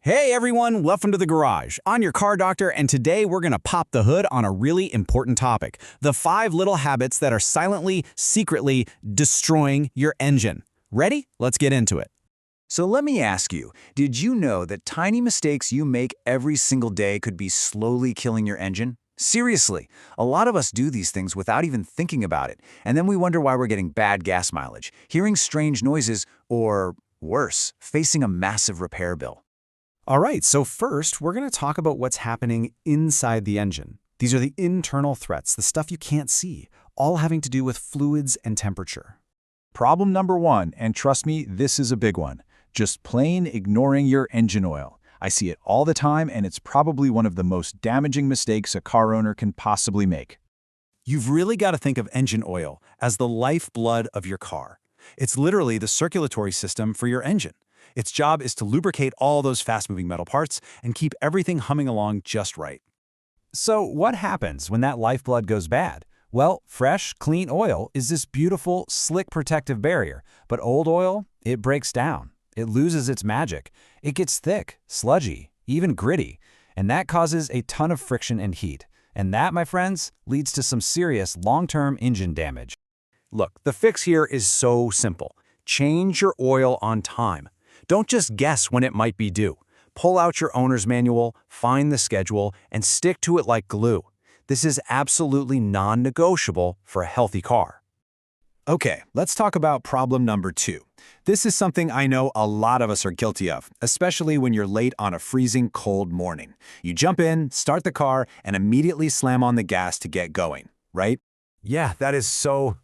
Hey everyone, welcome to the garage. I'm your car doctor, and today we're gonna pop the hood on a really important topic: the 5 little habits that are silently, secretly destroying your engine. Ready? Let's get into it. So let me ask you, did you know that tiny mistakes you make every single day could be slowly killing your engine? Seriously, a lot of us do these things without even thinking about it, and then we wonder why we're getting bad gas mileage, hearing strange noises, or worse, facing a massive repair bill. All right, so first, we're gonna talk about what's happening inside the engine. These are the internal threats, the stuff you can't see, all having to do with fluids and temperature. Problem number 1, and trust me, this is a big one. Just plain ignoring your engine oil. I see it all the time, and it's probably one of the most damaging mistakes a car owner can possibly make. You've really got to think of engine oil as the lifeblood of your car. It's literally the circulatory system for your engine. Its job is to lubricate all those fast-moving metal parts and keep everything humming along just right. So what happens when that lifeblood goes bad? Well, fresh, clean oil is this beautiful, slick protective barrier, but old oil, it breaks down. It loses its magic. It gets thick, sludgy, even gritty, and that causes a ton of friction and heat. And that, my friends, leads to some serious long-term engine damage. Look, the fix here is so simple. Change your oil on time. Don't just guess when it might be due. Pull out your owner's manual, find the schedule, and stick to it like glue. This is absolutely non-negotiable for a healthy car. Okay, let's talk about problem number 2. This is something I know a lot of us are guilty of, especially when you're late on a freezing cold morning. You jump in, start the car, and immediately slam on the gas to get going, right? Yeah, that is so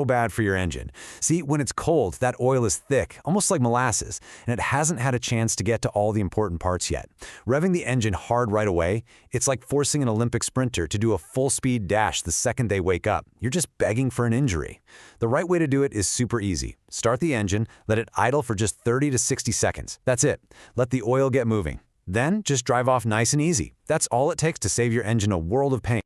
bad for your engine. See, when it's cold, that oil is thick, almost like molasses, and it hasn't had a chance to get to all the important parts yet. Revving the engine hard right away, it's like forcing an Olympic sprinter to do a full-speed dash the second they wake up. You're just begging for an injury. The right way to do it is super easy. Start the engine, let it idle for just 30 to 60 seconds. That's it. Let the oil get moving. Then just drive off nice and easy. That's all it takes to save your engine a world of pain.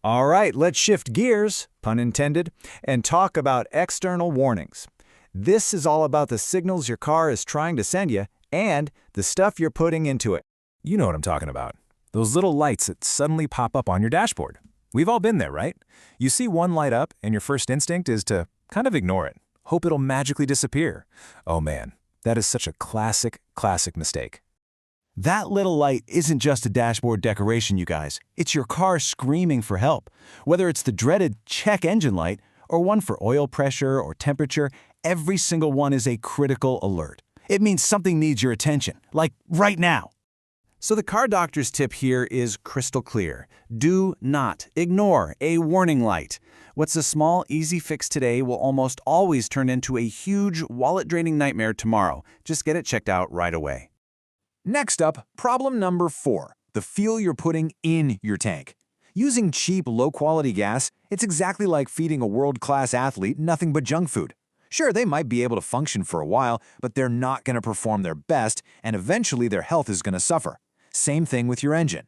All right, let's shift gears, pun intended, and talk about external warnings. This is all about the signals your car is trying to send you and the stuff you're putting into it. You know what I'm talking about. Those little lights that suddenly pop up on your dashboard. We've all been there, right? You see one light up and your first instinct is to kind of ignore it. Hope it'll magically disappear. Oh man, that is such a classic mistake. That little light isn't just a dashboard decoration, you guys. It's your car screaming for help. Whether it's the dreaded check engine light or one for oil pressure or temperature, every single one is a critical alert. It means something needs your attention, like right now. So the car doctor's tip here is crystal clear. Do not ignore a warning light. What's a small, easy fix today will almost always turn into a huge, wallet-draining nightmare tomorrow. Just get it checked out right away. Next up, problem number 4, the fuel you're putting in your tank. Using cheap, low-quality gas, it's exactly like feeding a world-class athlete nothing but junk food. Sure, they might be able to function for a while, but they're not going to perform their best, and eventually their health is going to suffer. Same thing with your engine.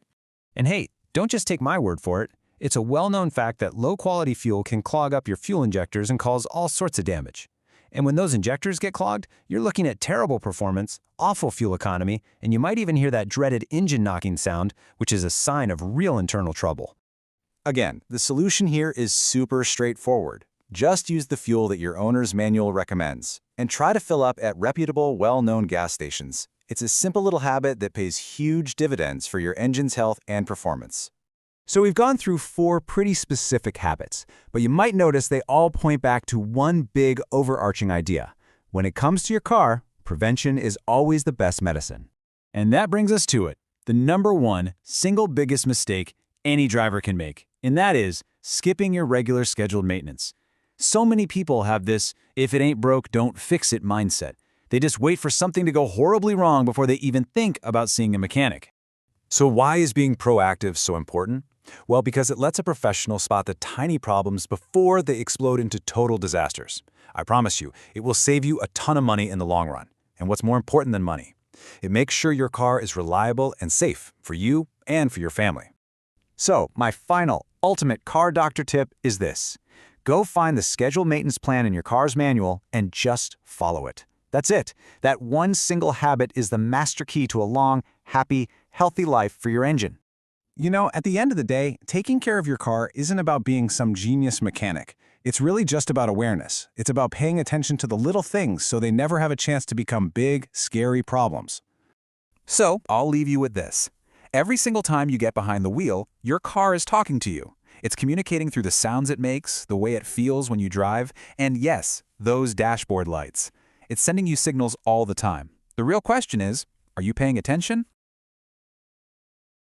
And hey, don't just take my word for it. It's a well-known fact that low-quality fuel can clog up your fuel injectors and cause all sorts of damage. And when those injectors get clogged, you're looking at terrible performance, awful fuel economy, and you might even hear that dreaded engine knocking sound, which is a sign of real internal trouble. Again, the solution here is super straightforward. Just use the fuel that your owner's manual recommends, and try to fill up at reputable, well-known gas stations. It's a simple little habit that pays huge dividends for your engine's health and performance. So we've gone through 4 pretty specific habits, but you might notice they all point back to one big overarching idea. When it comes to your car, prevention is always the best medicine. And that brings us to it, the number 1 single biggest mistake any driver can make, and that is skipping your regular scheduled maintenance. So many people have this if it ain't broke, don't fix it mindset. They just wait for something to go horribly wrong before they even think about seeing a mechanic. So why is being proactive so important? Well, because it lets a professional spot the tiny problems before they explode into total disasters. I promise you, it will save you a ton of money in the long run. And what's more important than money? It makes sure your car is reliable and safe for you and for your family. So, my final, ultimate car doctor tip is this. Go find the scheduled maintenance plan in your car's manual and just follow it. That's it. That one single habit is the master key to a long, happy, healthy life for your engine. You know, at the end of the day, taking care of your car isn't about being some genius mechanic. It's really just about awareness. It's about paying attention to the little things so they never have a chance to become big, scary problems. So, I'll leave you with this. Every single time you get behind the wheel, your car is talking to you. It's communicating through the sounds it makes, the way it feels when you drive, and yes, those dashboard lights. It's sending you signals all the time. The real question is, are you paying attention